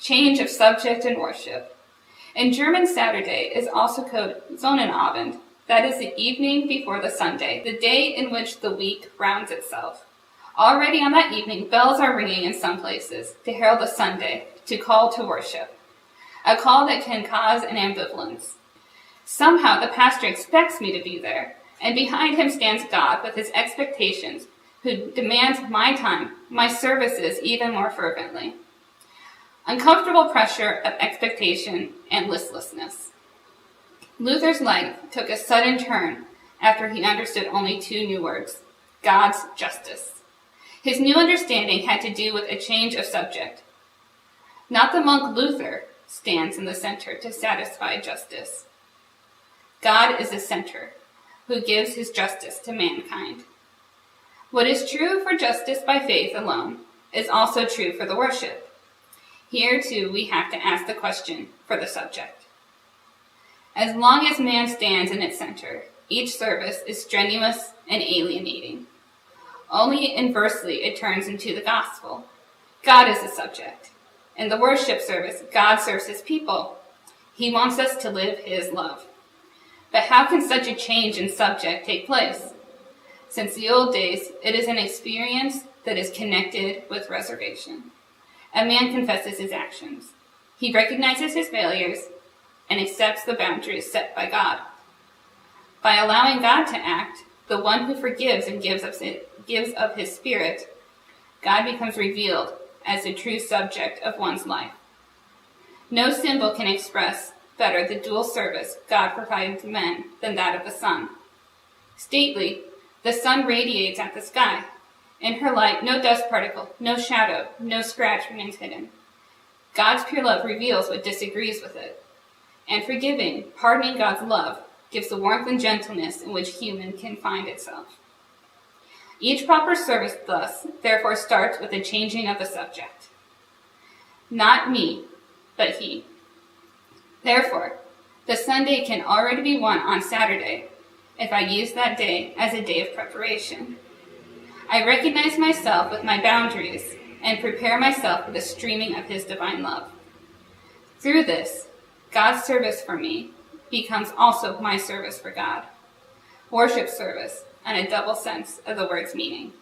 change of subject and worship. In German, Saturday is also called Sonnenabend, that is the evening before the Sunday, the day in which the week rounds itself. Already on that evening, bells are ringing in some places to herald the Sunday, to call to worship, a call that can cause an ambivalence. Somehow the pastor expects me to be there, and behind him stands God with his expectations, who demands my time, my services even more fervently. Uncomfortable pressure of expectation and listlessness. Luther's life took a sudden turn after he understood only two new words: God's justice. His new understanding had to do with a change of subject. Not the monk Luther stands in the center to satisfy justice. God is the center, who gives his justice to mankind. What is true for justice by faith alone is also true for the worship. Here, too, we have to ask the question for the subject. As long as man stands in its center, each service is strenuous and alienating. Only inversely it turns into the gospel. God is the subject. In the worship service, God serves his people. He wants us to live his love. But how can such a change in subject take place? Since the old days, it is an experience that is connected with reservation. A man confesses his actions. He recognizes his failures and accepts the boundaries set by God. By allowing God to act, the one who forgives and gives of his spirit, God becomes revealed as the true subject of one's life. No symbol can express better the dual service God provides men than that of the sun. Stately, the sun radiates at the sky. In her light, no dust particle, no shadow, no scratch remains hidden. God's pure love reveals what disagrees with it. And forgiving, pardoning God's love gives the warmth and gentleness in which human can find itself. Each proper service thus, therefore, starts with a changing of the subject. Not me, but he. Therefore, the Sunday can already be won on Saturday if I use that day as a day of preparation. I recognize myself with my boundaries and prepare myself for the streaming of his divine love. Through this, God's service for me becomes also my service for God. Worship service, and a double sense of the word's meaning.